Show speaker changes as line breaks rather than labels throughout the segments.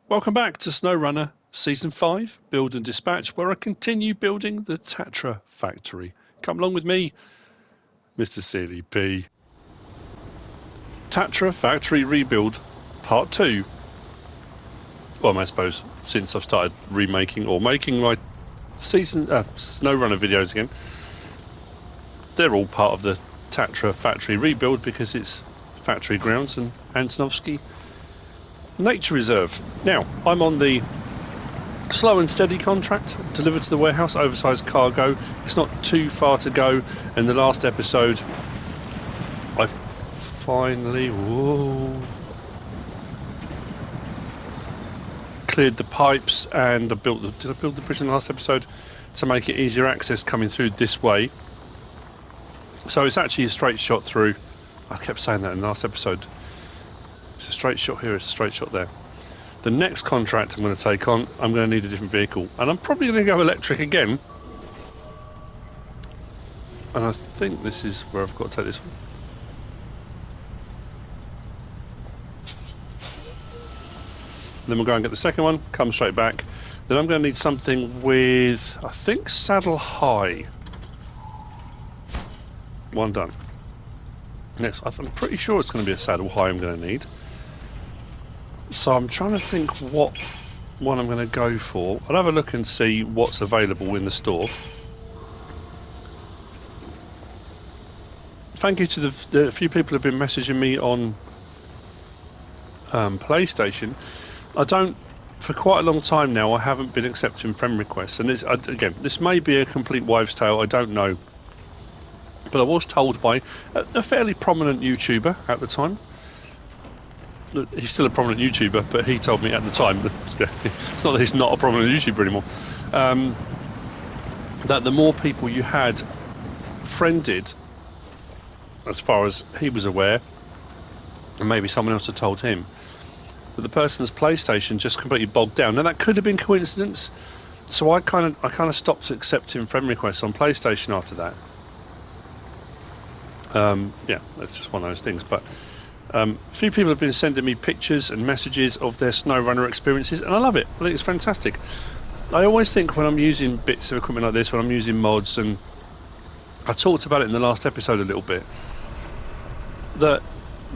Welcome back to Snowrunner Season 5, Build and Dispatch, where I continue building the TATRA Factory. Come along with me, MrSealyp. TATRA Factory Rebuild, Part 2. Well, I suppose, since I've started remaking or making my Snowrunner videos again, they're all part of the TATRA Factory Rebuild because it's factory grounds and Antonovsky Nature Reserve. Now, I'm on the slow and steady contract, delivered to the warehouse, oversized cargo. It's not too far to go. In the last episode, I finally cleared the pipes and I built did I build the bridge in the last episode to make it easier access coming through this way. So it's actually a straight shot through. I kept saying that in the last episode. It's a straight shot here, it's a straight shot there. The next contract I'm going to take on, I'm going to need a different vehicle. And I'm probably going to go electric again. And I think this is where I've got to take this one. Then we'll go and get the second one, come straight back. Then I'm going to need something with, I think, saddle high. One done. Next, I'm pretty sure it's going to be a saddle high I'm going to need. So I'm trying to think what one I'm going to go for. I'll have a look and see what's available in the store. Thank you to the few people who have been messaging me on PlayStation. For quite a long time now, I haven't been accepting friend requests. And again, this may be a complete wives' tale, I don't know. But I was told by a fairly prominent YouTuber at the time. He's still a prominent YouTuber, but he told me at the time that it's not that he's not a prominent YouTuber anymore. That the more people you had friended, as far as he was aware, and maybe someone else had told him, that the person's PlayStation just completely bogged down. Now that could have been coincidence, so I kind of stopped accepting friend requests on PlayStation after that. Yeah, that's just one of those things. But a few people have been sending me pictures and messages of their SnowRunner experiences, and I love it. I think it's fantastic. I always think when I'm using bits of equipment like this, when I'm using mods, and I talked about it in the last episode a little bit, that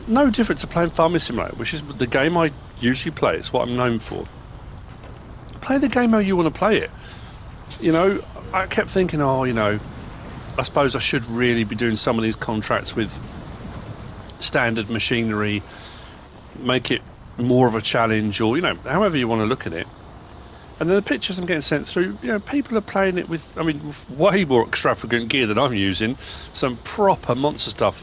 no different to playing Farming Simulator, which is the game I usually play. It's what I'm known for. Play the game how you want to play it. You know, I kept thinking, oh, you know, I suppose I should really be doing some of these contracts with standard machinery, make it more of a challenge, or, you know, however you want to look at it. And then the pictures I'm getting sent through, you know, people are playing it with, I mean, way more extravagant gear than I'm using. Some proper monster stuff.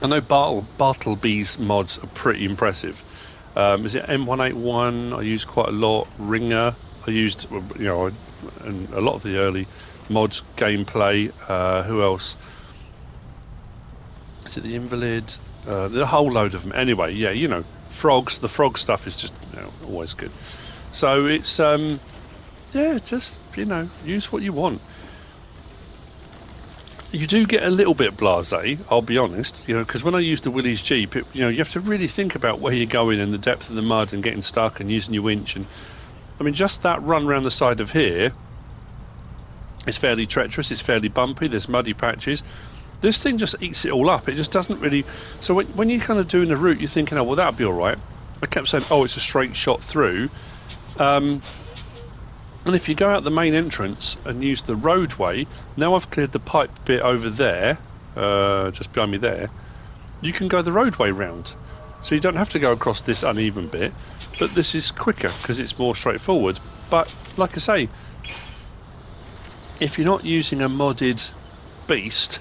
I know Bartleby's mods are pretty impressive. Is it M181? I use quite a lot. Ringer, I used, you know, and a lot of the early mods gameplay. Who else? Is it the Invalid? There's a whole load of them. Anyway, yeah, you know, frogs. The frog stuff is just, you know, always good. So it's yeah, just, you know, use what you want. You do get a little bit blasé, I'll be honest, you know, because when I use the Willys Jeep, you know, you have to really think about where you're going and the depth of the mud and getting stuck and using your winch. And I mean, just that run around the side of here is fairly treacherous, it's fairly bumpy, there's muddy patches. This thing just eats it all up. It just doesn't really... So when you're kind of doing the route, you're thinking, oh, well, that'll be all right. I kept saying, oh, it's a straight shot through. And if you go out the main entrance and use the roadway, now I've cleared the pipe bit over there, just behind me there, you can go the roadway round. So you don't have to go across this uneven bit, but this is quicker because it's more straightforward. But, like I say, if you're not using a modded beast,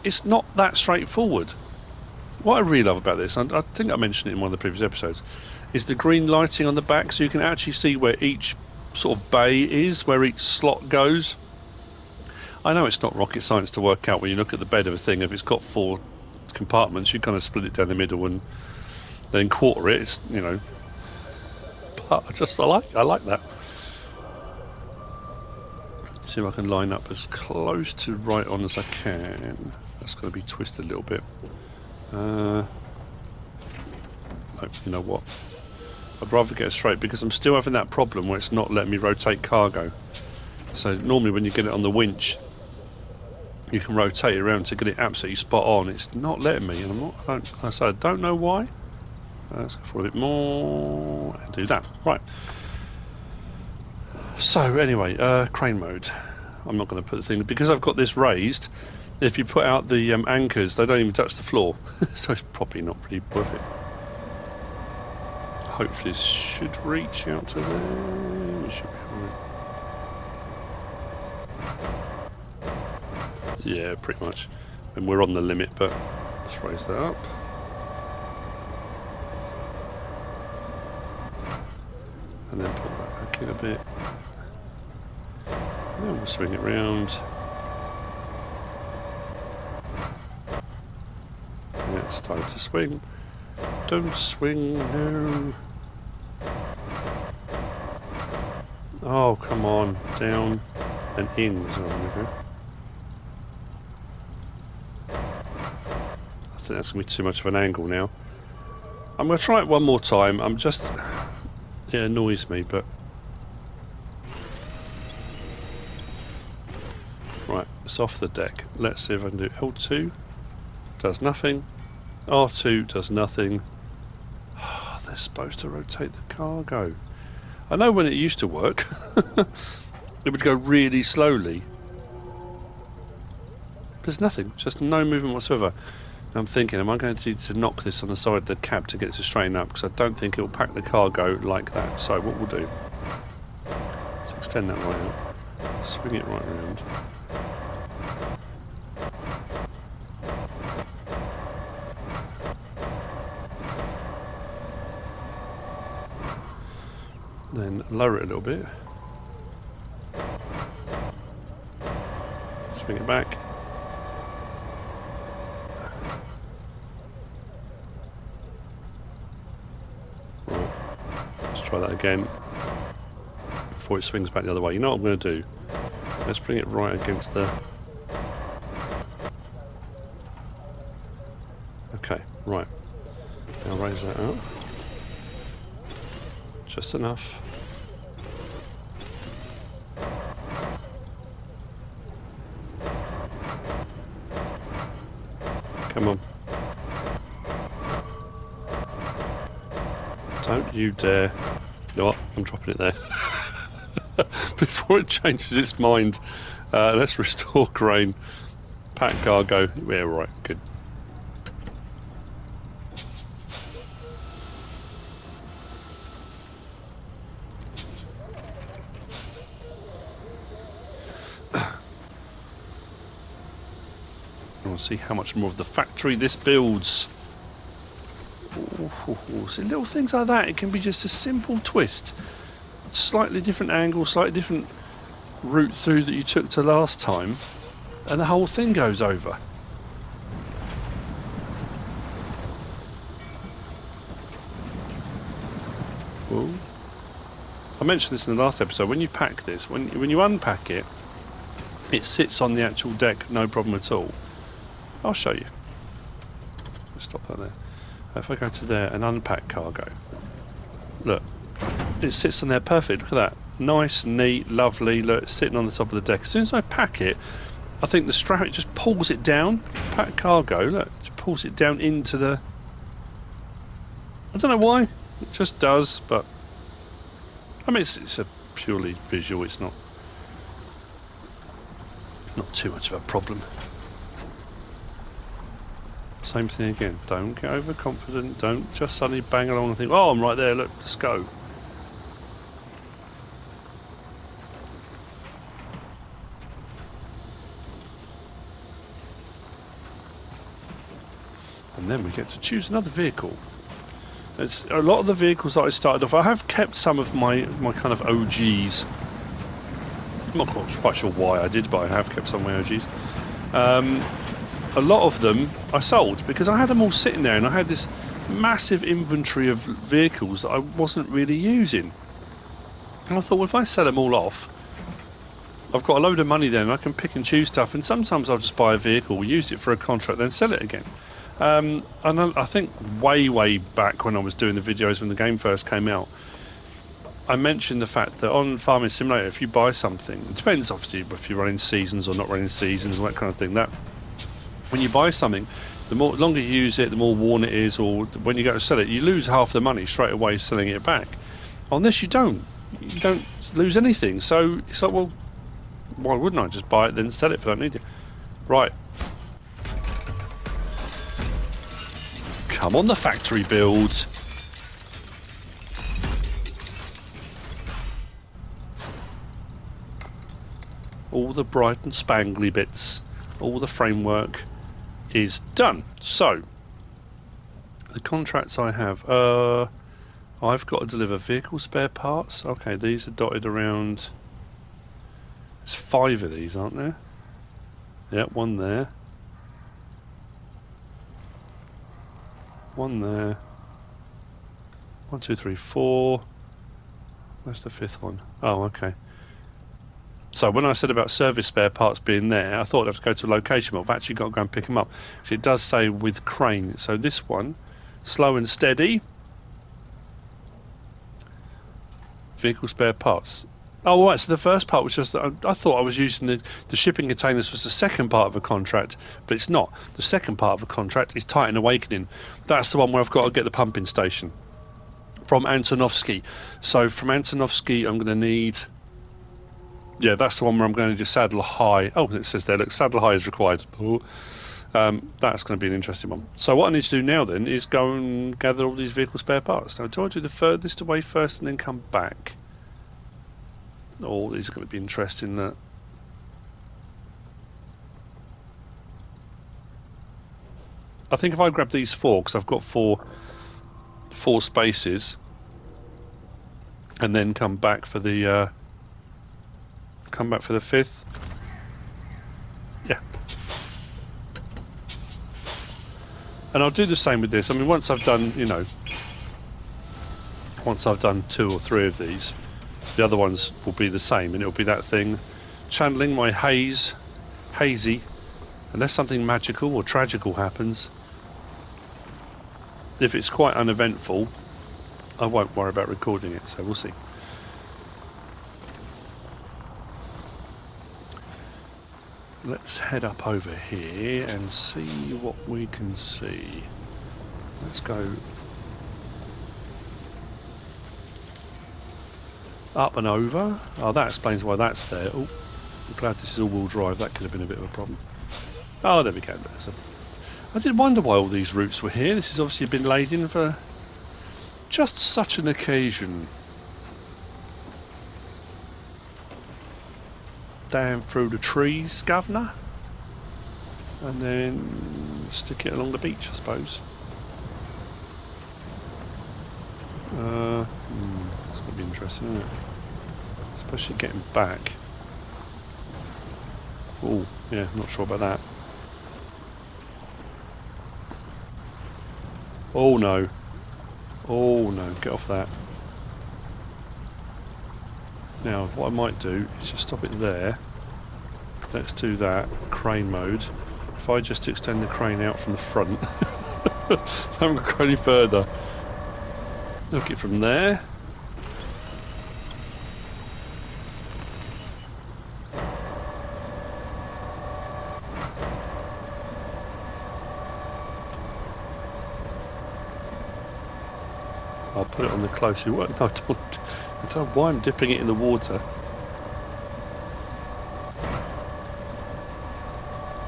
it's not that straightforward. What I really love about this, and I think I mentioned it in one of the previous episodes, is the green lighting on the back, so you can actually see where each sort of bay is, where each slot goes. I know it's not rocket science to work out when you look at the bed of a thing. If it's got 4 compartments, you kind of split it down the middle and then quarter it. It's, you know, but I like that. See if I can line up as close to right on as I can. That's going to be twisted a little bit. No, you know what? I'd rather get it straight because I'm still having that problem where it's not letting me rotate cargo. So normally when you get it on the winch, you can rotate it around to get it absolutely spot on. It's not letting me, and I don't know why. Let's go for a bit more and do that. Right. So anyway, crane mode. I'm not going to put the thing because I've got this raised. If you put out the anchors, they don't even touch the floor, so it's probably not really worth it. Hopefully this should reach out to there. It should be fine. Yeah, pretty much. And we're on the limit, but let's raise that up. And then pull that back in a bit. And then we'll swing it round. Yeah, it's time to swing. Don't swing, no. Oh, come on. Down and in is what I'm going to do. I think that's going to be too much of an angle now. I'm going to try it one more time. I'm just... It annoys me, but... Right, it's off the deck. Let's see if I can do L2. Does nothing. R2 does nothing. Oh, they're supposed to rotate the cargo. I know when it used to work, it would go really slowly. There's nothing, just no movement whatsoever. I'm thinking, am I going to need to knock this on the side of the cab to get it to straighten up? Because I don't think it will pack the cargo like that. So what we'll do, let's extend that right out, swing it right around. Then lower it a little bit. Swing it back. Right. Let's try that again before it swings back the other way. You know what I'm going to do? Let's bring it right against the... Okay, right. Now raise that up. Just enough. Come on. Don't you dare. You know what? I'm dropping it there. Before it changes its mind. Let's restore crane. Pack cargo. Yeah, right. Good. See how much more of the factory this builds. See, little things like that, it can be just a simple twist, slightly different angle, slightly different route through that you took to last time, and the whole thing goes over. Ooh. I mentioned this in the last episode. When you pack this, when you unpack it, it sits on the actual deck, no problem at all. I'll show you. Let's stop that there. If I go to there and unpack cargo, look, it sits on there perfect. Look at that, nice, neat, lovely. Look, it's sitting on the top of the deck. As soon as I pack it, I think the strap, it just pulls it down. Pack cargo, look, it pulls it down into the... I don't know why, it just does, but I mean it's a purely visual. It's not too much of a problem. Same thing again, don't get overconfident, don't just suddenly bang along and think, oh, I'm right there, look, let's go. And then we get to choose another vehicle. It's a lot of the vehicles that I started off, I have kept some of my kind of OGs. I'm not quite sure why I did, but I have kept some of my OGs. A lot of them I sold because I had them all sitting there and I had this massive inventory of vehicles that I wasn't really using. And I thought, well, if I sell them all off, I've got a load of money then, I can pick and choose stuff, and sometimes I'll just buy a vehicle, use it for a contract, then sell it again. And I think way back when I was doing the videos when the game first came out, I mentioned the fact that on Farming Simulator, if you buy something, it depends obviously if you're running seasons or not running seasons and that kind of thing, that when you buy something, the longer you use it, the more worn it is, or when you go to sell it, you lose half the money straight away selling it back. On this, you don't lose anything. So it's like, well, why wouldn't I just buy it then sell it if I don't need it? Right. Come on, the factory build. All the bright and spangly bits, all the framework is done. So, the contracts I have, I've got to deliver vehicle spare parts. Okay, these are dotted around. There's 5 of these, aren't there? Yeah, 1 there. 1 there. 1, 2, 3, 4. Where's the 5th one? Oh, okay. So when I said about service spare parts being there, I thought I'd have to go to a location, but I've actually got to go and pick them up. So it does say with crane. So this one, slow and steady. Vehicle spare parts. Oh, right, so the first part was just, I thought I was using the shipping containers was the second part of a contract, but it's not. The second part of a contract is Titan Awakening. That's the one where I've got to get the pumping station from Antonovsky. So from Antonovsky, I'm going to need... Yeah, that's the one where I'm going to do Saddle High. Oh, it says there, look, Saddle High is required. Oh. That's going to be an interesting one. So what I need to do now then is go and gather all these vehicle spare parts. Now, do I do the furthest away first and then come back? Oh, these are going to be interesting. I think if I grab these 4, because I've got four spaces, and then come back for the 5th. Yeah. And I'll do the same with this. I mean, once I've done, you know, once I've done 2 or 3 of these, the other ones will be the same, and it'll be that thing, channeling my hazy, unless something magical or tragical happens. If it's quite uneventful, I won't worry about recording it, so we'll see. Let's head up over here and see what we can see. Let's go up and over. Oh, that explains why that's there. Oh, I'm glad this is all-wheel drive. That could have been a bit of a problem. Oh, there we go. I did wonder why all these routes were here. This has obviously been laid in for just such an occasion. Down through the trees, governor, and then stick it along the beach, I suppose. It's going to be interesting, isn't it? Especially getting back. Oh, yeah, not sure about that. Oh no. Oh no, get off that. Now, what I might do is just stop it there. Let's do that. Crane mode. If I just extend the crane out from the front, I haven't got to go any further. Look it from there. I'll put it on the closest. No, I don't know why I'm dipping it in the water.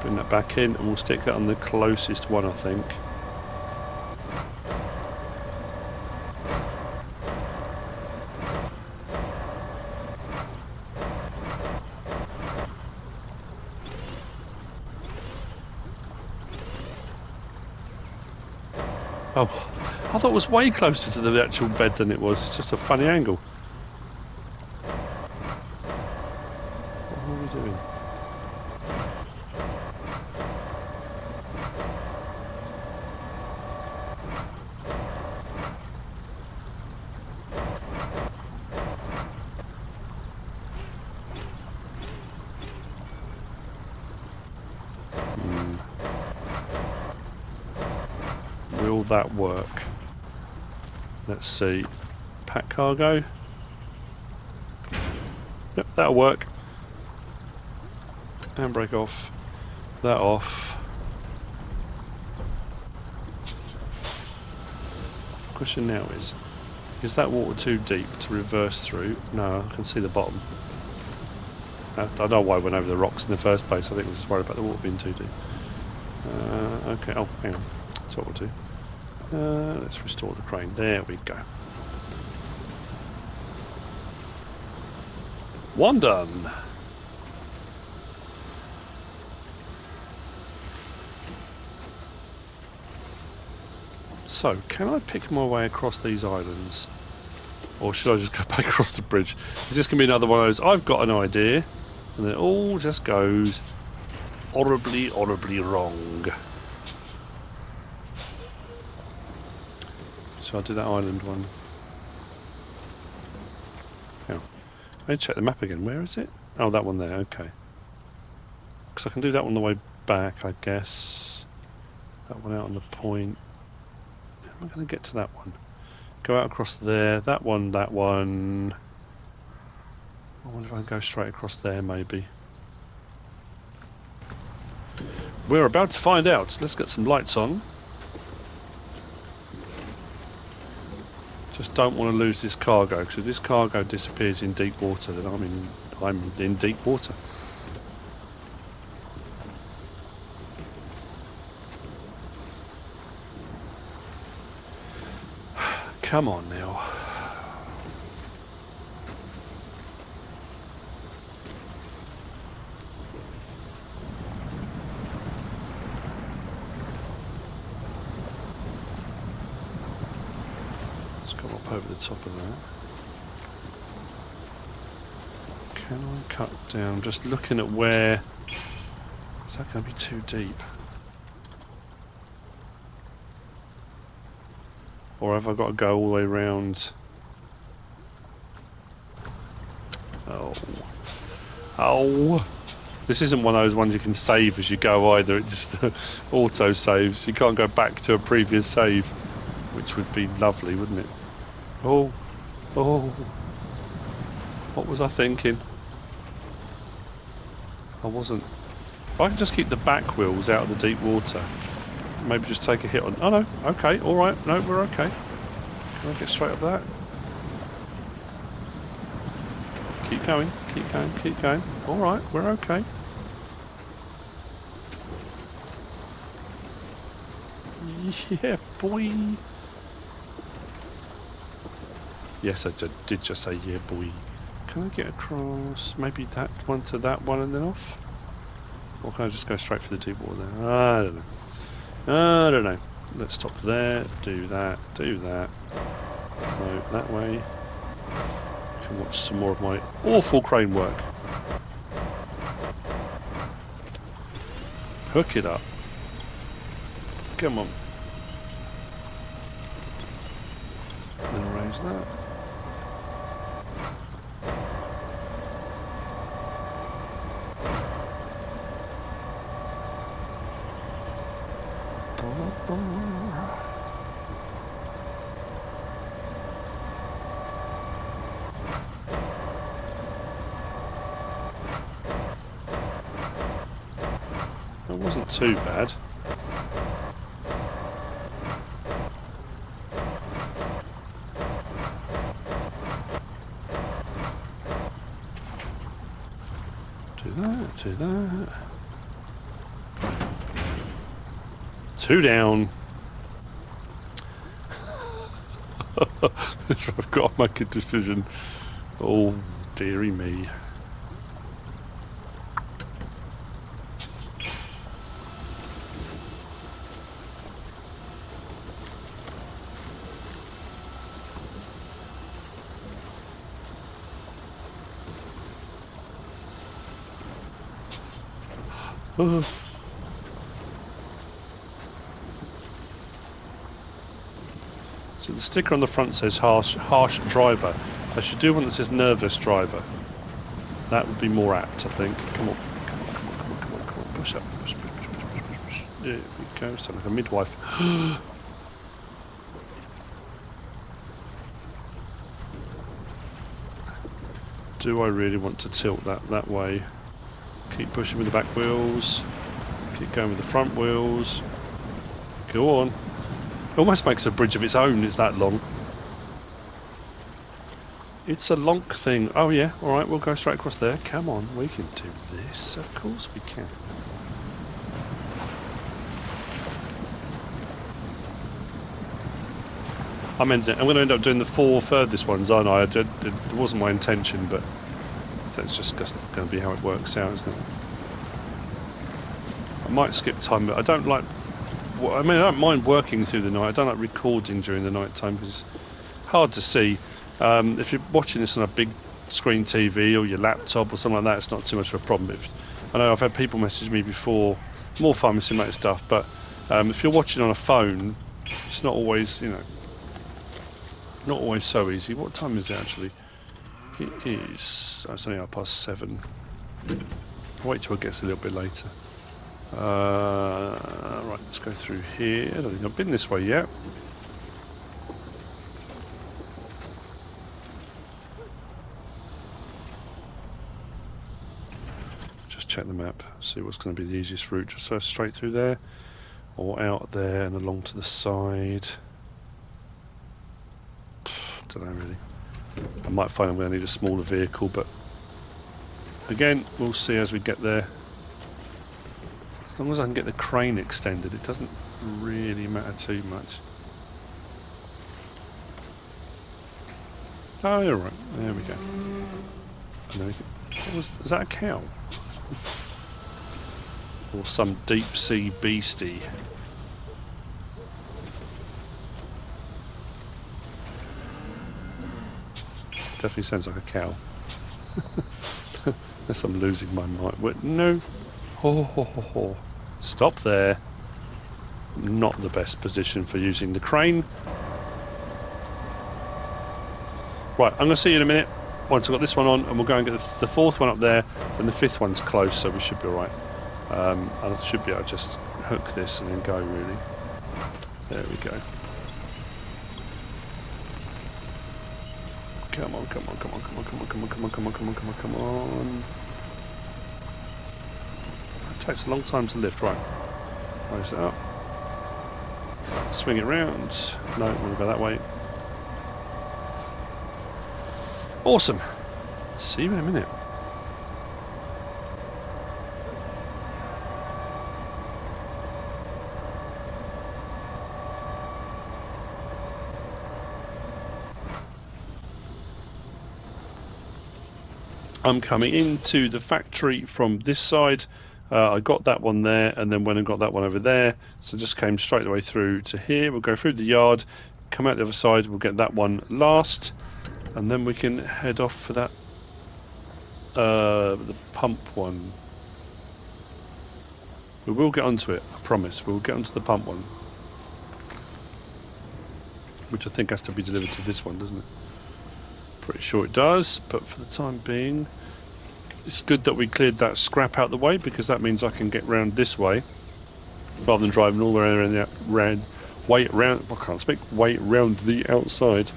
Bring that back in and we'll stick that on the closest one, I think. Oh, I thought it was way closer to the actual bed than it was. It's just a funny angle. What are we doing? will that work? Let's see. Pack cargo. Yep, that'll work. Handbrake off. That off. Question now is that water too deep to reverse through? No, I can see the bottom. I don't know why I went over the rocks in the first place. I think I was just worried about the water being too deep. Okay, oh, hang on. That's what we'll do. Let's restore the crane. There we go. One done. So, can I pick my way across these islands? Or should I just go back across the bridge? Is this going to be another one of those, I've got an idea, and then it all just goes horribly, horribly wrong. So I'll do that island one. Hang on. Let me check the map again. Where is it? Oh, that one there, okay. Because I can do that one the way back, I guess. That one out on the point. How am I going to get to that one? Go out across there, that one, that one. I wonder if I can go straight across there, maybe. We're about to find out. Let's get some lights on. Just don't want to lose this cargo, because if this cargo disappears in deep water, then I'm in deep water. Come on now. Let's go up over the top of that. Can I cut down? Just looking at where... Is that going to be too deep? Or have I got to go all the way around? Oh. Oh. This isn't one of those ones you can save as you go either. It just auto saves. You can't go back to a previous save, which would be lovely, wouldn't it? Oh. Oh. What was I thinking? I wasn't. If I can just keep the back wheels out of the deep water. Maybe just take a hit on... Oh no, okay, alright, no, we're okay. Can I get straight up that? Keep going, keep going, keep going. Alright, we're okay. Yeah, boy. Yes, I did just say yeah, boy. Can I get across maybe that one to that one and then off? Or can I just go straight for the deep water there? I don't know. I don't know. Let's stop there, do that, do that. No, that way. I can watch some more of my awful crane work. Hook it up. Come on. Then raise that. That wasn't too bad. Do that, do that. 2 down. I've got to make a decision. Oh, dearie me. So the sticker on the front says harsh driver. I should do one that says nervous driver. That would be more apt, I think. Come on, come on, come on, come on, come on, come on. Push up, push, push, push, push, push, push. There we go. Sound like a midwife. do I really want to tilt that way? Keep pushing with the back wheels. Keep going with the front wheels. Go on. It almost makes a bridge of its own, it's that long. It's a lonk thing. Oh yeah, alright, we'll go straight across there. Come on, we can do this. Of course we can. I'm going to end up doing the 4 furthest ones, aren't I? It wasn't my intention, but that's just going to be how it works out, isn't it? I might skip time, but I don't like... I mean, I don't mind working through the night. I don't like recording during the night time because it's hard to see. If you're watching this on a big screen TV or your laptop or something like that, it's not too much of a problem. I know I've had people message me before, more Farming Simulator stuff, but if you're watching on a phone, it's not always, you know, not always so easy. What time is it actually? It is... Oh, it's only 7:30. I'll wait till it gets a little bit later. Right, let's go through here. I don't think I've been this way yet. Just check the map, see what's going to be the easiest route. Just so straight through there, or out there and along to the side. Don't know really. I might find I'm going to need a smaller vehicle, but again, we'll see as we get there. As long as I can get the crane extended, it doesn't really matter too much. Oh, you're right. There we go. Is that a cow? Or some deep sea beastie? Definitely sounds like a cow. Unless I'm losing my mind. Wait, no. Oh. Stop there. Not the best position for using the crane. Right, I'm going to see you in a minute once I've got this one on, and we'll go and get the 4th one up there, and the 5th one's close, so we should be alright. I should be able to just hook this and then go, really. There we go. Come on. It takes a long time to lift, right. Raise it up. Swing it round. No, we'll go that way. Awesome. See you in a minute. I'm coming into the factory from this side. I got that one there, and then went and got that one over there. So just came straight the way through to here. We'll go through the yard, come out the other side. We'll get that one last, and then we can head off for that the pump one. We will get onto it, I promise. We'll get onto the pump one, which I think has to be delivered to this one, doesn't it? Pretty sure it does, but for the time being, it's good that we cleared that scrap out the way, because that means I can get round this way rather than driving all the way around. I can't speak. Way round the outside.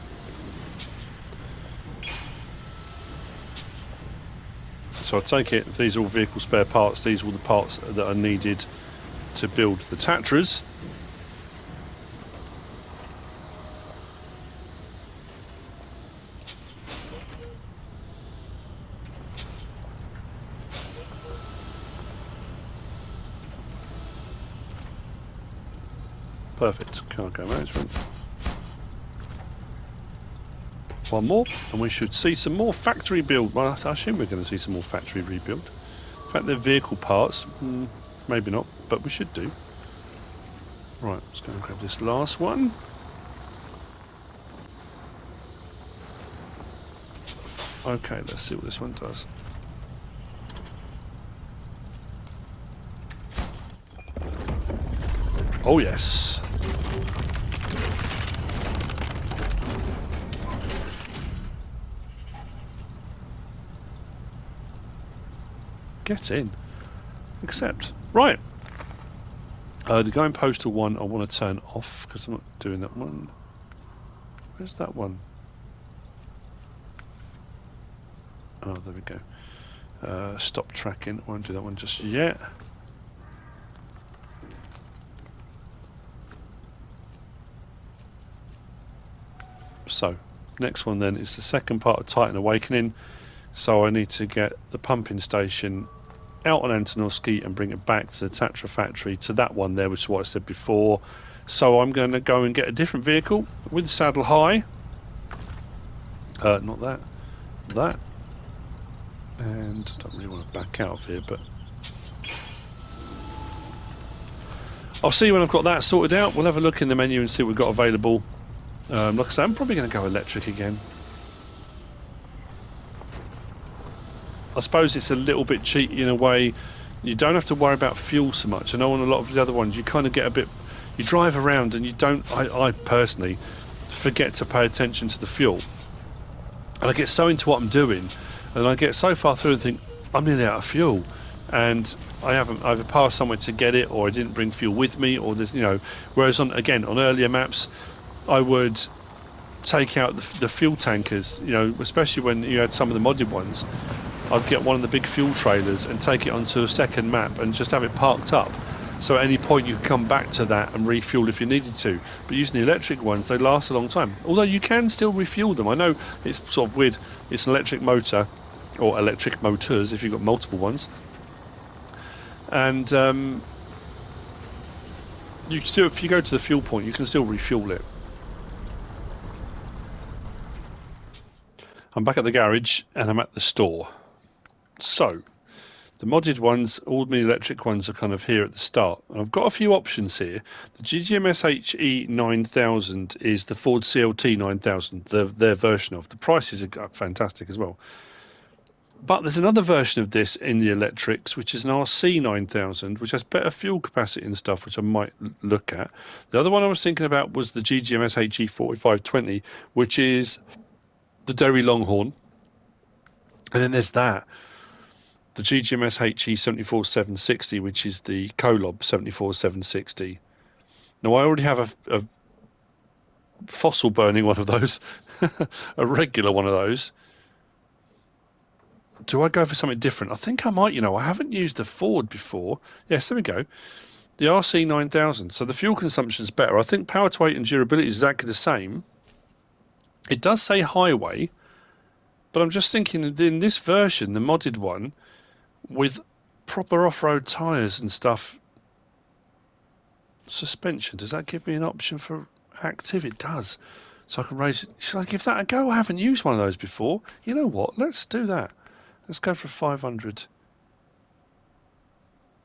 So I take it, if these are all vehicle spare parts, these are all the parts that are needed to build the Tatras. Perfect. Cargo management. One more, and we should see some more factory build. Well, I assume we're going to see some more factory rebuild. In fact, they're vehicle parts. Maybe not, but we should do. Right, let's go and grab this last one. Okay, let's see what this one does. Oh yes. Get in. Accept. Right. The going postal one I want to turn off because I'm not doing that one. Where's that one? Oh, there we go. Stop tracking. I won't do that one just yet. So, next one then is the second part of Titan Awakening. So I need to get the pumping station out on Antonovsky and bring it back to the Tatra factory, to that one there, which is what I said before. So I'm going to go and get a different vehicle with saddle high. Not that. That. And I don't really want to back out of here, but I'll see when I've got that sorted out. We'll have a look in the menu and see what we've got available. Like I said, I'm probably going to go electric again. I suppose it's a little bit cheaty in a way. You don't have to worry about fuel so much. I know on a lot of the other ones you kind of get a bit... You drive around and you don't... I personally forget to pay attention to the fuel. And I get so into what I'm doing, and I get so far through and think, I'm nearly out of fuel. And I haven't either passed somewhere to get it, or I didn't bring fuel with me, or there's, you know... Whereas, on earlier maps, I would take out the fuel tankers, you know, especially when you had some of the modded ones. I'd get one of the big fuel trailers and take it onto a second map and just have it parked up. So at any point you could come back to that and refuel if you needed to. But using the electric ones, they last a long time. Although you can still refuel them. I know it's sort of weird. It's an electric motor, or electric motors if you've got multiple ones. And you can still, if you go to the fuel point, you can still refuel it. I'm back at the garage and I'm at the store. So, the modded ones, all the electric ones are kind of here at the start. And I've got a few options here. The GGMS HE 9000 is the Ford CLT 9000, their version of. The prices are fantastic as well. But there's another version of this in the electrics, which is an RC 9000, which has better fuel capacity and stuff, which I might look at. The other one I was thinking about was the GGMS HE 4520, which is the Derry Longhorn. And then there's that. The GGMS HE 74760, which is the Kolob 74760. Now, I already have a fossil burning one of those, a regular one of those. Do I go for something different? I think I might, you know. I haven't used the Ford before. Yes, there we go. The RC 9000. So the fuel consumption is better. I think power to weight and durability is exactly the same. It does say highway, but I'm just thinking in this version, the modded one, with proper off-road tyres and stuff, suspension, does that give me an option for active? It does. So I can raise it. Should I give that a go? I haven't used one of those before. You know what? Let's do that. Let's go for 500.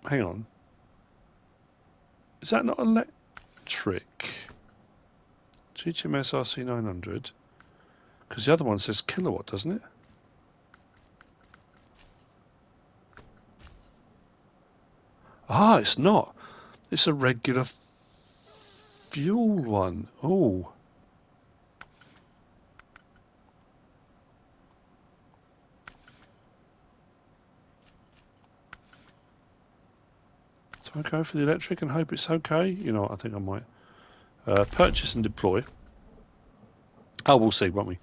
Hang on. Is that not electric? GGMS RC 900. Because the other one says kilowatt, doesn't it? Ah, it's not. It's a regular fuel one. Oh. So I go for the electric and hope it's okay. You know what, I think I might. Purchase and deploy. Oh, we'll see, won't we?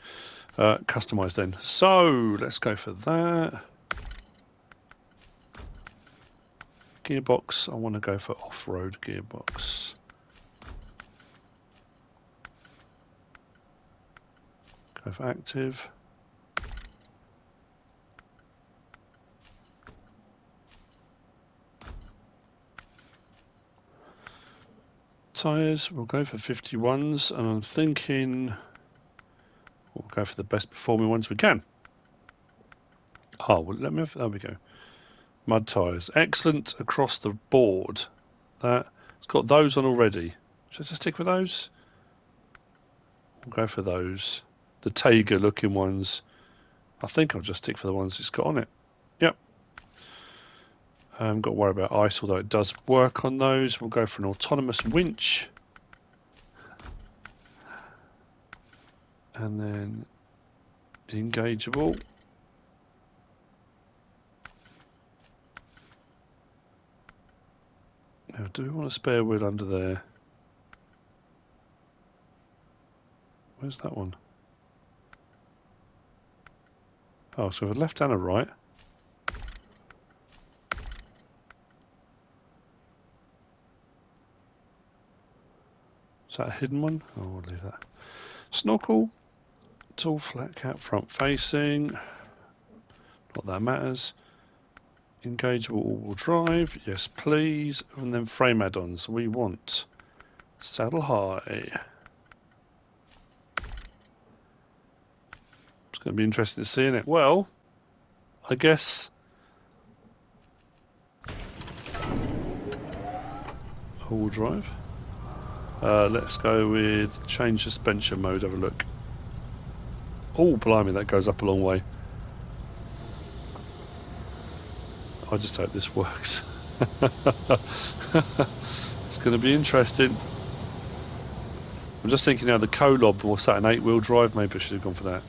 Customise then. So, let's go for that. Gearbox, I want to go for off-road gearbox. Go for active. Tyres, we'll go for 51s, and I'm thinking we'll go for the best performing ones we can. Oh, well, let me have, there we go. Mud tyres, excellent across the board. That, it's got those on already. Should I just stick with those? We'll go for those. The Taiga looking ones. I think I'll just stick for the ones it's got on it. Yep. I haven't got to worry about ice, although it does work on those. We'll go for an autonomous winch. And then engageable. Now, do we want a spare wheel under there? Where's that one? Oh, so a left and a right. Is that a hidden one? Oh, we'll leave that. Snorkel. Tall flat cap front facing. Not that matters. Engageable all-wheel drive. Yes, please. And then frame add-ons. We want saddle high. It's going to be interesting to see, isn't it? Well, I guess all-wheel drive. Let's go with change suspension mode. Have a look. Oh, blimey, that goes up a long way. I just hope this works. It's going to be interesting. I'm just thinking now the Colob, what's that, an 8-wheel drive? Maybe I should have gone for that.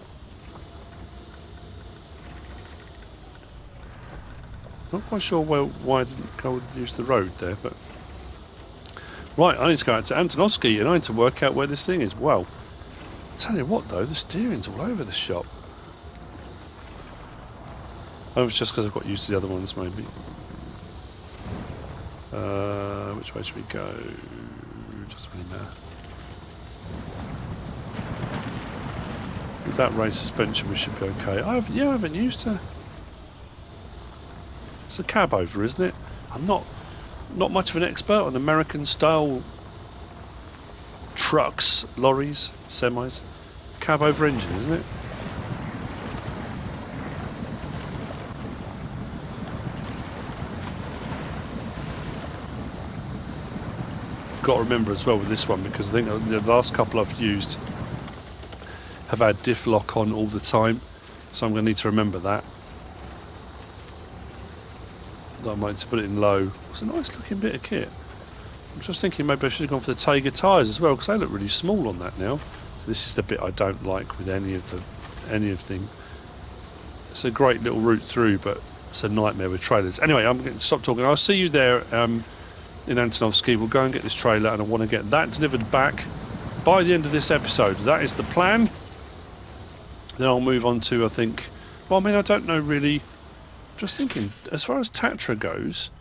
Not quite sure why I didn't go use the road there, but... Right, I need to go out to Antonovsky and I need to work out where this thing is. Wow. Tell you what though, the steering's all over the shop. Oh, it's just because I've got used to the other ones, maybe. Which way should we go? Doesn't really matter. With that race suspension, we should be okay. I haven't used a... It's a Cabover, isn't it? I'm not much of an expert on American-style trucks, lorries, semis. Cabover engine, isn't it? Got to remember as well with this one, because I think the last couple I've used have had diff lock on all the time, so I'm going to need to remember that. I might need to put it in low. It's a nice looking bit of kit. I'm just thinking maybe I should have gone for the Tiger tyres as well, because they look really small on that now. This is the bit I don't like with any of them. It's a great little route through, but it's a nightmare with trailers. Anyway, I'm going to stop talking. I'll see you there in Antonovsky. We'll go and get this trailer, and I want to get that delivered back by the end of this episode. That is the plan. Then I'll move on to, I think... Well, I mean, I don't know really... Just thinking, as far as TATRA goes,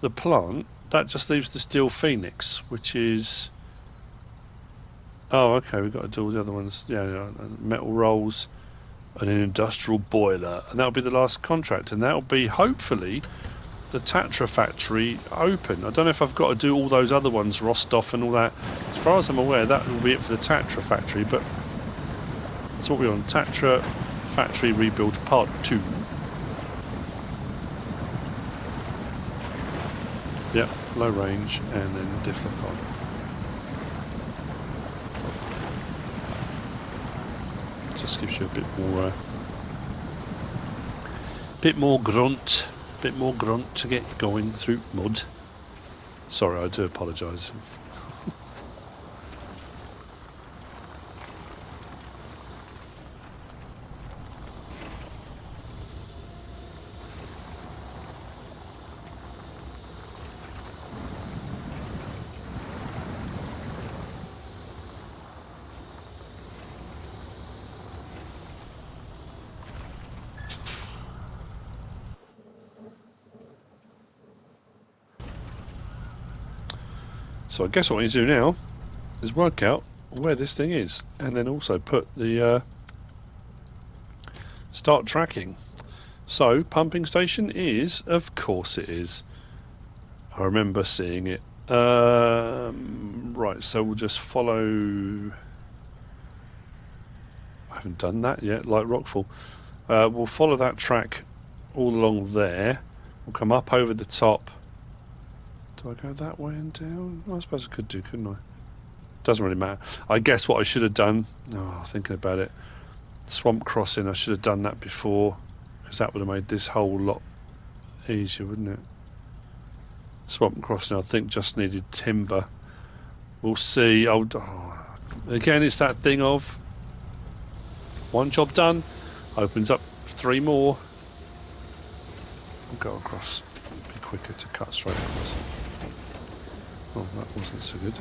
the plant, that just leaves the Steel Phoenix, which is... Oh, okay, we've got to do all the other ones. Yeah, metal rolls and an industrial boiler. And that'll be the last contract. And that'll be, hopefully, the TATRA factory open. I don't know if I've got to do all those other ones, Rostov and all that. As far as I'm aware, that will be it for the TATRA factory. But that's what we're on. TATRA Factory Rebuild Part 2. Yep, low range and then diff lock on. Just gives you a bit more grunt to get going through mud. Sorry, I do apologise. So I guess what we need to do now is work out where this thing is, and then also put the start tracking. So pumping station is, of course it is. I remember seeing it. Right, so we'll just follow. I haven't done that yet, like Rockfall. We'll follow that track all along there. We'll come up over the top. Do I go that way and down? I suppose I could do, couldn't I? Doesn't really matter. I guess what I should have done, thinking about it, swamp crossing, I should have done that before, because that would have made this whole lot easier, wouldn't it? Swamp crossing, I think, just needed timber. We'll see. Again, it's that thing of one job done, opens up 3 more. We'll go across. It'll be quicker to cut straight across. Oh, that wasn't so good.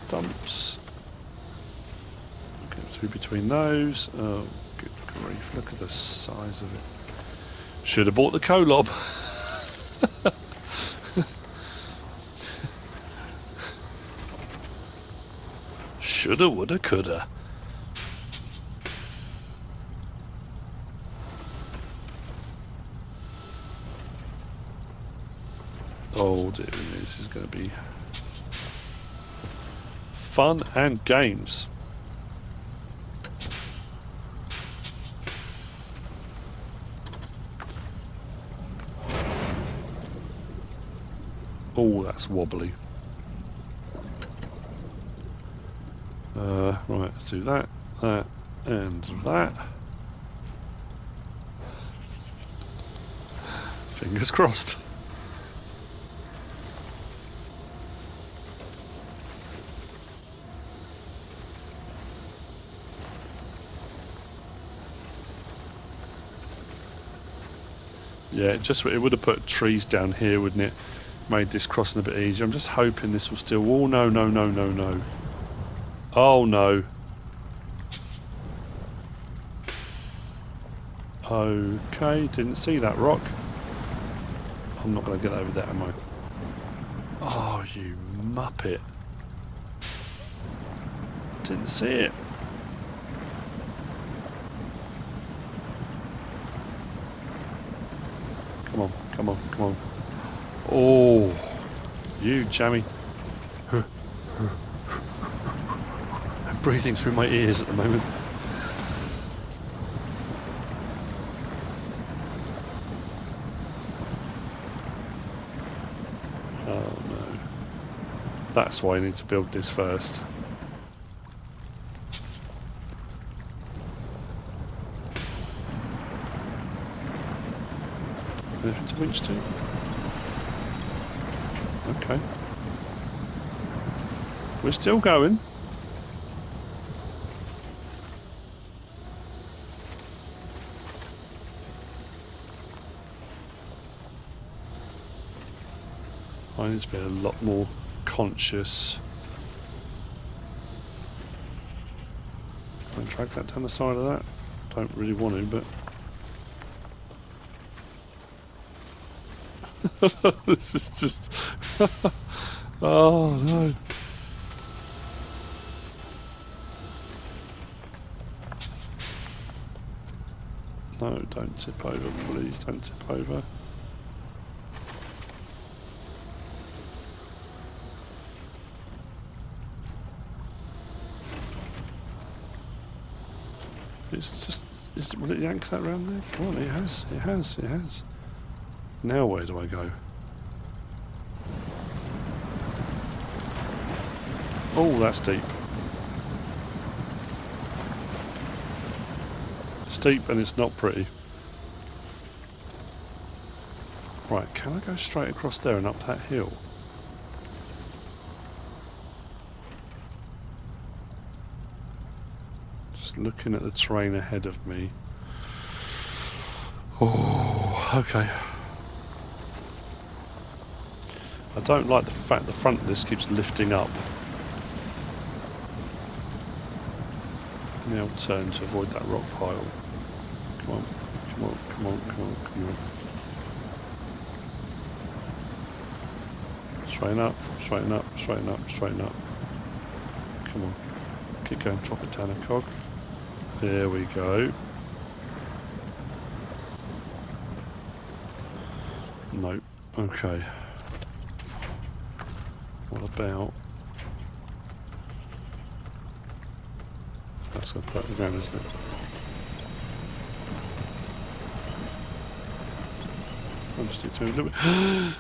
dumps. Get through between those. Oh, good grief, look at the size of it. Should have bought the Colob. Shoulda, woulda, coulda. Oh dear, this is going to be fun and games. Oh, that's wobbly. Right, let's do that, that, and that. Fingers crossed. Yeah, it would have put trees down here, wouldn't it? Made this crossing a bit easier. I'm just hoping this will still... Oh, no, no, no, no, no. Oh, no. Okay, didn't see that rock. I'm not going to get over that, am I? Oh, you muppet. Didn't see it. Come on, come on, come on. Oh, you jammy. I'm breathing through my ears at the moment. Oh no. That's why I need to build this first. Anything to winch to? Okay. We're still going. I need to be a lot more conscious. Can I drag that down the side of that? Don't really want to, but... This is just... Oh no. No, don't tip over, please, don't tip over. It's just... will it yank that round there? Come on, it has, it has, it has. Now where do I go? Oh, that's deep. Steep and it's not pretty. Right, can I go straight across there and up that hill? Just looking at the terrain ahead of me. Oh, okay. I don't like the fact the front of this keeps lifting up. Now turn to avoid that rock pile. Come on, come on, come on, come on, come on. Straighten up, straighten up, straighten up, straighten up. Come on. Keep going, drop it down a cog. There we go. Nope. Okay. What about... That's going to put the ground, isn't it? I just need to move a little bit.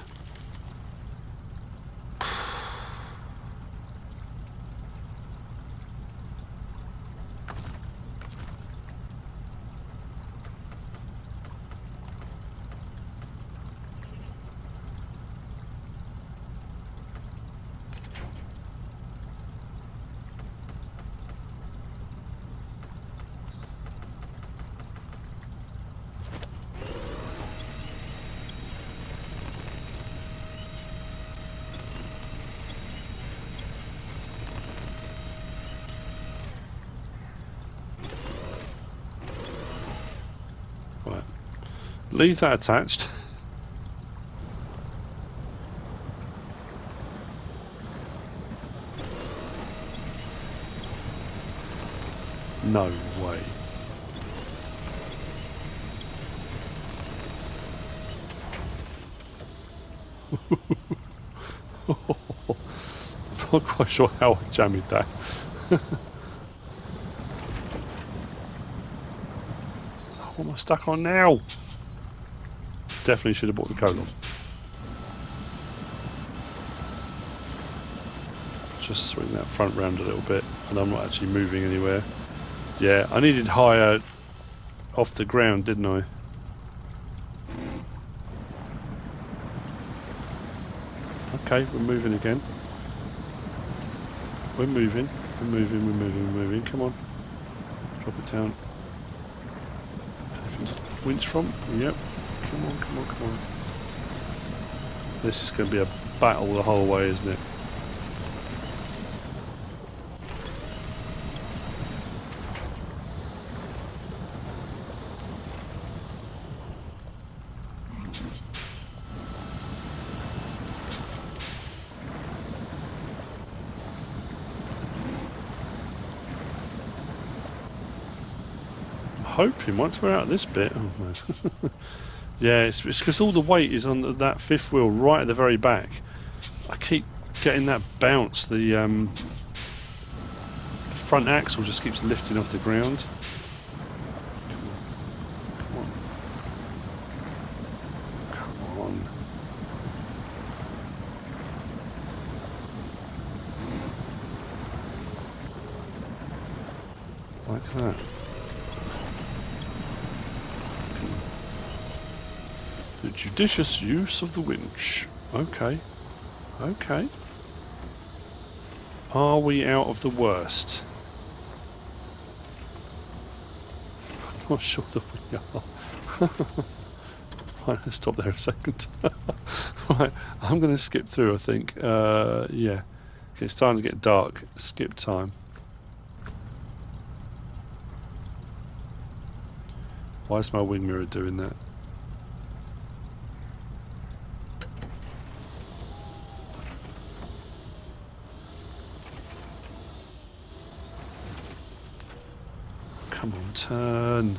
Leave that attached. No way. I'm not quite sure how I jammed that. What am I stuck on now? Definitely should have bought the colon. Just swing that front round a little bit, and I'm not actually moving anywhere. Yeah, I needed higher off the ground, didn't I? Okay, we're moving again. We're moving, we're moving, we're moving, we're moving. Come on. Drop it down. Winch from? Yep. Come on, come on, come on. This is going to be a battle the whole way, isn't it? Hoping once we're out of this bit. Oh no. Yeah, it's because all the weight is on that fifth wheel right at the very back. I keep getting that bounce. The front axle just keeps lifting off the ground. Come on. Come on. Like that. The judicious use of the winch. Okay. Okay. Are we out of the worst? I'm not sure that we are. Right, let's stop there a second. Right, I'm going to skip through, I think. Yeah. Okay, it's starting to get dark. Skip time. Why is my wing mirror doing that? Come on, turn.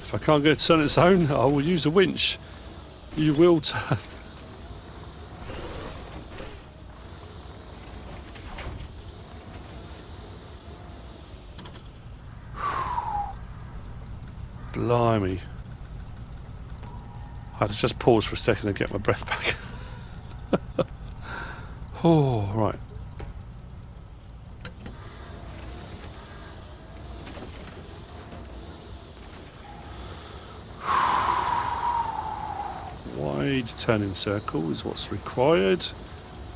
If I can't get it to turn its own, I will use a winch. You will turn. Blimey. I had to just pause for a second and get my breath back. Oh, right. Wide turning circle is what's required.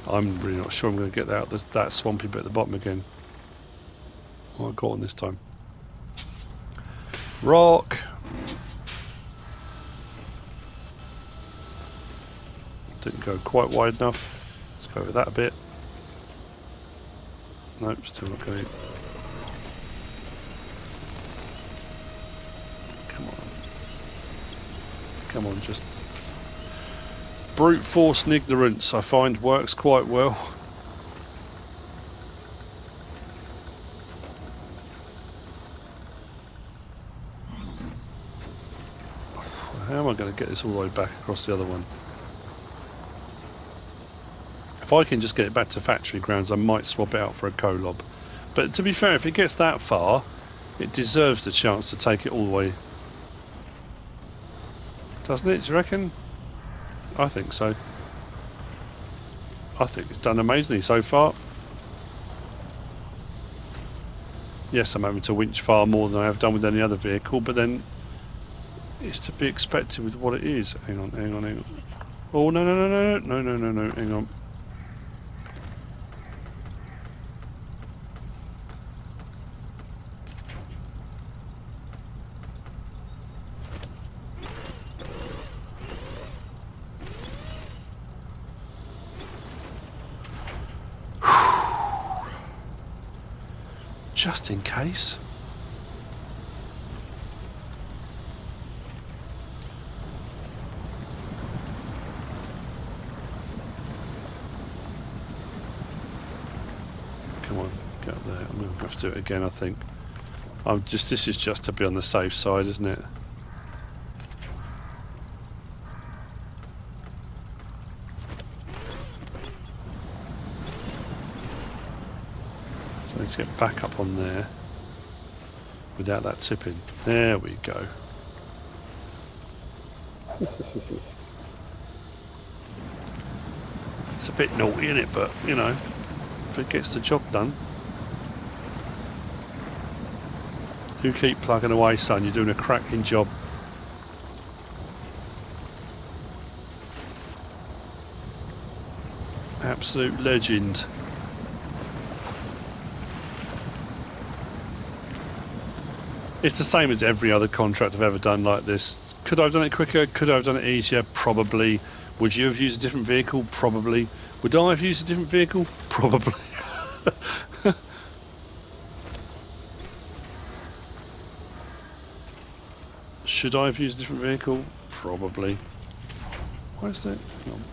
I'm really not sure I'm going to get out that swampy bit at the bottom again. What have I got on this time? Rock. Didn't go quite wide enough. Let's go over that a bit. Nope, still not going. Come on. Come on, just brute force and ignorance I find works quite well. How am I going to get this all the way back across the other one? If I can just get it back to factory grounds, I might swap it out for a Colob. But to be fair, if it gets that far, it deserves the chance to take it all the way. Doesn't it, do you reckon? I think so. I think it's done amazingly so far. Yes, I'm having to winch far more than I have done with any other vehicle, but then it's to be expected with what it is. Hang on, hang on, hang on. Oh, no, no, no, no, no, no, no, no, hang on. just in case. Come on, get up there. I'm going to have to do it again, I think. This is just to be on the safe side, isn't it? So let's get back up on there without that tipping. There we go. It's a bit naughty, isn't it? But, you know, if it gets the job done. You keep plugging away, son. You're doing a cracking job. Absolute legend. It's the same as every other contract I've ever done like this. Could I have done it quicker? Could I have done it easier? Probably. Would you have used a different vehicle? Probably. Would I have used a different vehicle? Probably. Should I have used a different vehicle? Probably. Why is that? Hang on.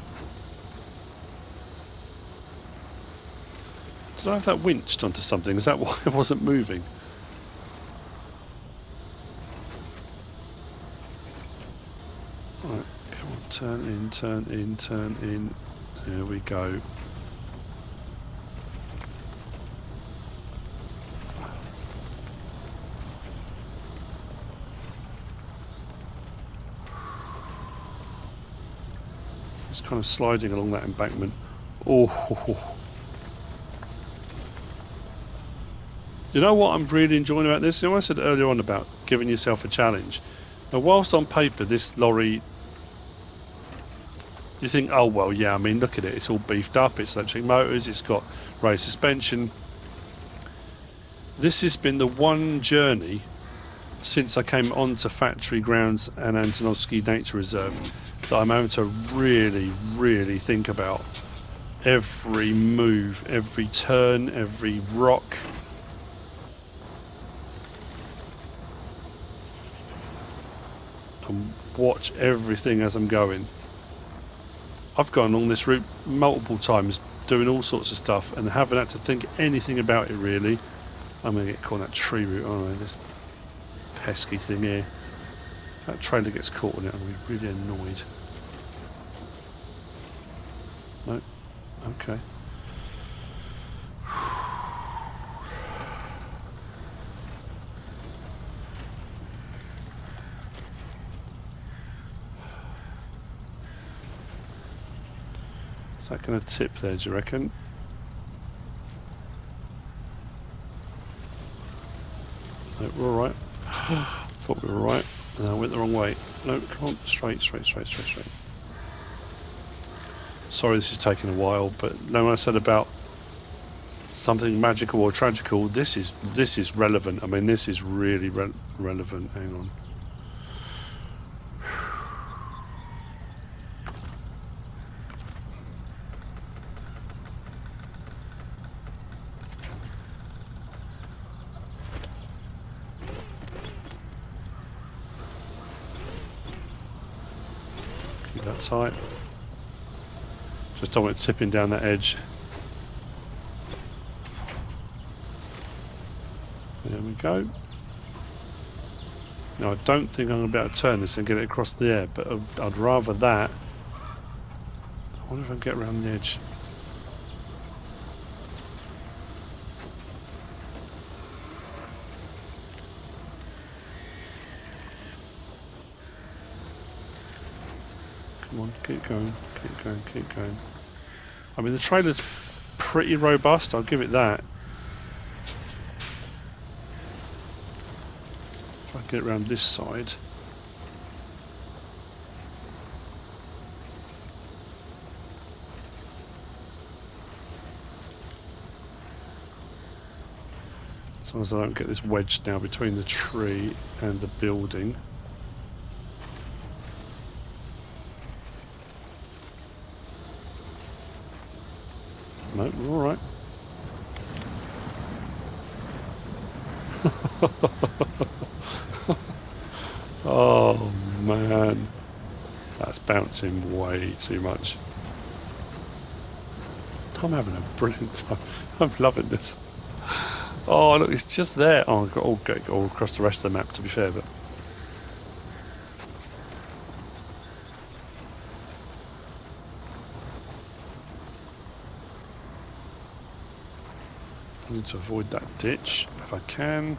Did I have that winched onto something? Is that why it wasn't moving? Right, come on, turn in, turn in, turn in. There we go. Just kind of sliding along that embankment. Oh. You know what I'm really enjoying about this? You know what I said earlier on about giving yourself a challenge? Now, whilst on paper this lorry, you think, oh well, yeah, I mean, look at it, it's all beefed up, it's electric motors, it's got raised suspension. This has been the one journey since I came onto factory grounds and Antonovsky Nature Reserve that I'm having to really, really think about every move, every turn, every rock. And watch everything as I'm going. I've gone along this route multiple times doing all sorts of stuff and haven't had to think anything about it really. I'm going to get caught in that tree route, aren't I? This pesky thing here. If that trailer gets caught in it, I'm going to be really annoyed. No? Okay. Is that going to tip there, do you reckon? No, we're alright. Thought we were right. And I went the wrong way. No, come on, straight, straight, straight, straight, straight. Sorry this is taking a while, but no one said about something magical or tragical. This is relevant. I mean, this is really relevant. Hang on. Keep that tight. Just don't want it tipping down that edge. There we go. Now I don't think I'm going to be able to turn this and get it across the air, but I'd rather that. I wonder if I can get around the edge. Come on, keep going, keep going, keep going. I mean, the trailer's pretty robust, I'll give it that. If I can get around this side. As long as I don't get this wedged now between the tree and the building. No, we're alright. Oh man, that's bouncing way too much. I'm having a brilliant time. I'm loving this. Oh look, it's just there. Oh, I've got all across the rest of the map to be fair, but I need to avoid that ditch if I can.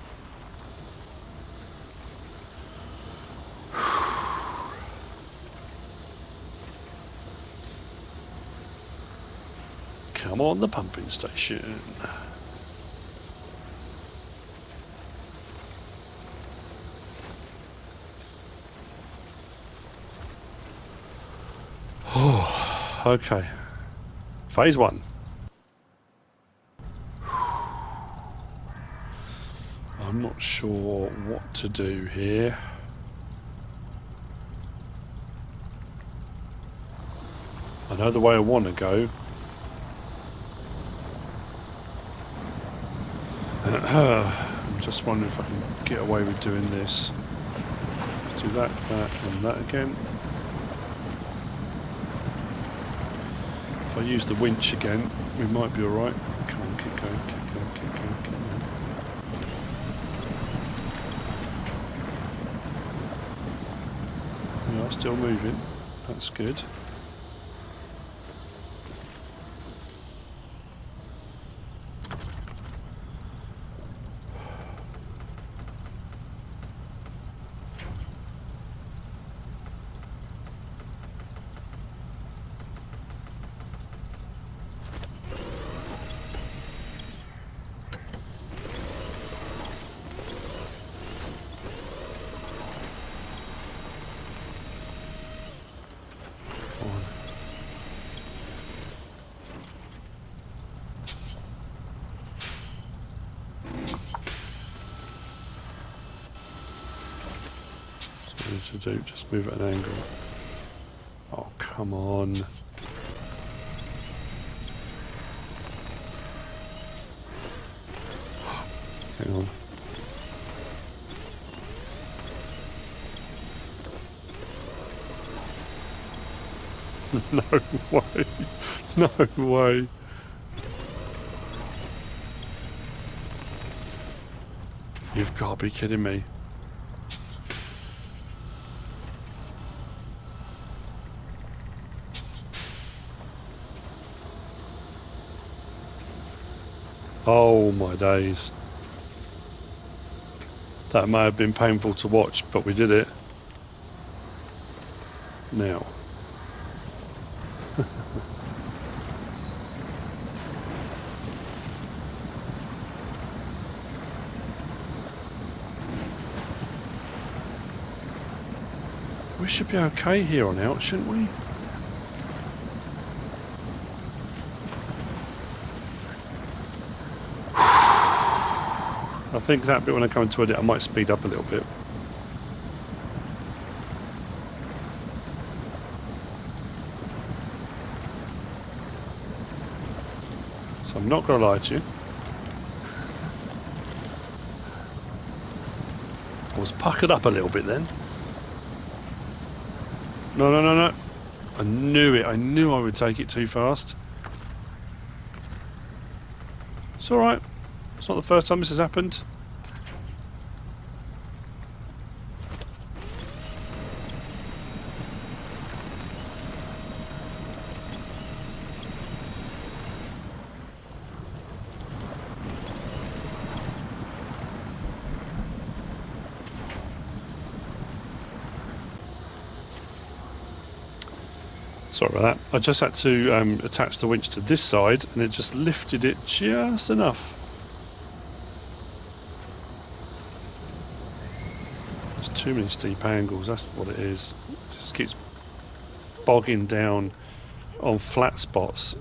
Come on, the pumping station. Oh, okay. Phase 1. I'm not sure what to do here. I know the way I want to go. I'm just wondering if I can get away with doing this. Let's do that, and that again. If I use the winch again, we might be alright. Come on, keep going, keep going, keep going, keep going. We are still moving. That's good. To do, just move at an angle. Oh, come on. Hang on. No way. No way. You've got to be kidding me. Oh my days. That may have been painful to watch, but we did it. Now. We should be okay here on out, shouldn't we? I think that bit when I come into it, I might speed up a little bit. So I'm not going to lie to you. I was puckered up a little bit then. No, no, no, no. I knew it. I knew I would take it too fast. It's alright. It's not the first time this has happened. Sorry about that. I just had to attach the winch to this side and it just lifted it just enough. There's too many steep angles, that's what it is. It just keeps bogging down on flat spots.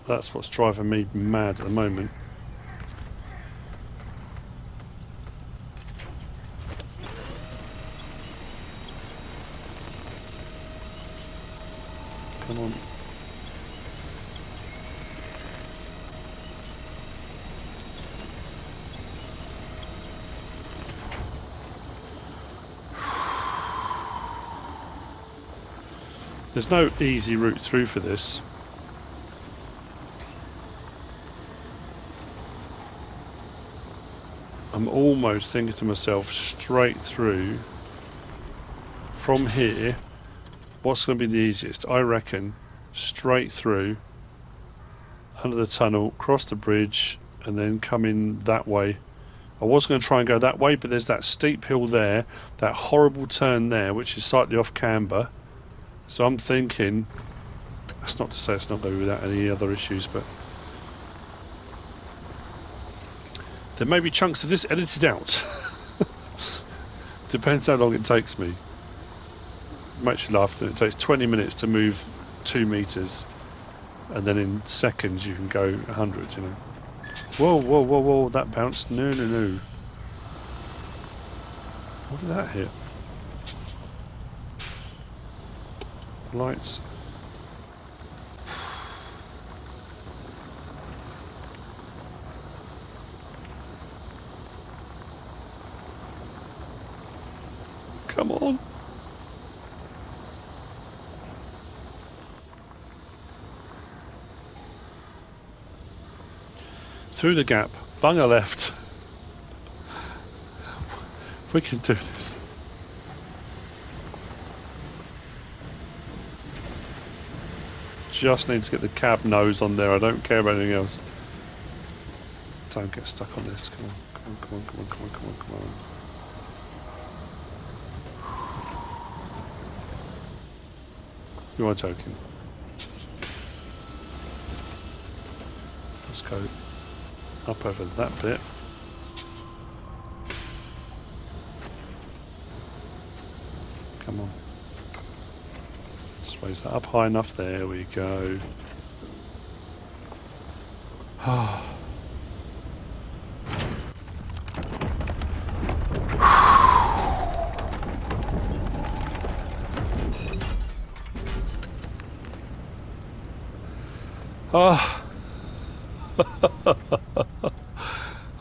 That's what's driving me mad at the moment. Come on. There's no easy route through for this. I'm almost thinking to myself, straight through from here, what's going to be the easiest? I reckon straight through, under the tunnel, cross the bridge, and then come in that way. I was going to try and go that way, but there's that steep hill there, that horrible turn there, which is slightly off camber. So I'm thinking, that's not to say it's not going to be without any other issues, but there may be chunks of this edited out. Depends how long it takes me. I'm actually laughing. It takes 20 minutes to move 2 meters, and then in seconds you can go 100, you know. Whoa, whoa, whoa, whoa, that bounced. No, no, no. What did that hit? Lights. Come on. Through the gap, bungler left. We can do this. Just need to get the cab nose on there. I don't care about anything else. Don't get stuck on this. Come on, come on, come on, come on, come on, come on, come on. You are joking. Let's go up over that bit. Come on. Just raise that up high enough. There we go. Oh.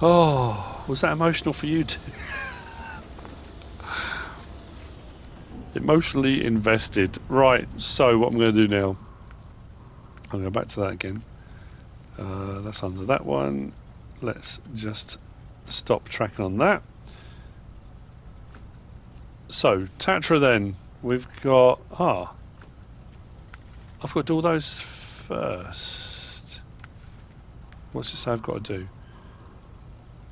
Oh, was that emotional for you too? Emotionally invested. Right, so what I'm going to do now, I'll go back to that again. That's under that one. Let's just stop tracking on that. So, TATRA then. We've got... I've got to do all those first. What's it say I've got to do?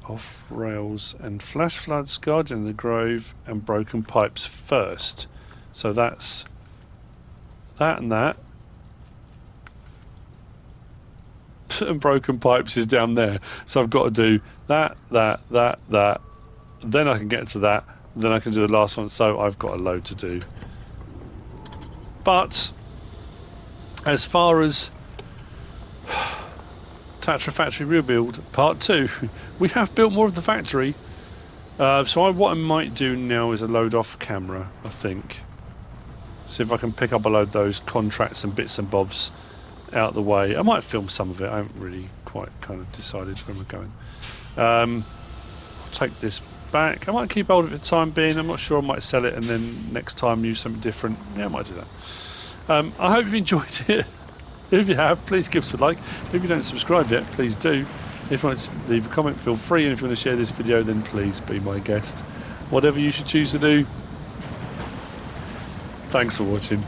Off rails and flash floods, guardian in the grove, and broken pipes first. So that's that and that. And broken pipes is down there. So I've got to do that, that, that, that. Then I can get to that. Then I can do the last one. So I've got a load to do. But as far as TATRA Factory Rebuild Part 2, we have built more of the factory. So what I might do now is a load off camera, I think. See if I can pick up a load of those contracts and bits and bobs out of the way. I might film some of it. I haven't really quite kind of decided where we're going. I'll take this back. I might keep hold of it for the time being. I'm not sure. I might sell it and then next time use something different. Yeah, I might do that. I hope you've enjoyed it. If you have, please give us a like. If you don't subscribe yet, please do. If you want to leave a comment, feel free. And if you want to share this video, then please be my guest. Whatever you should choose to do. Thanks for watching.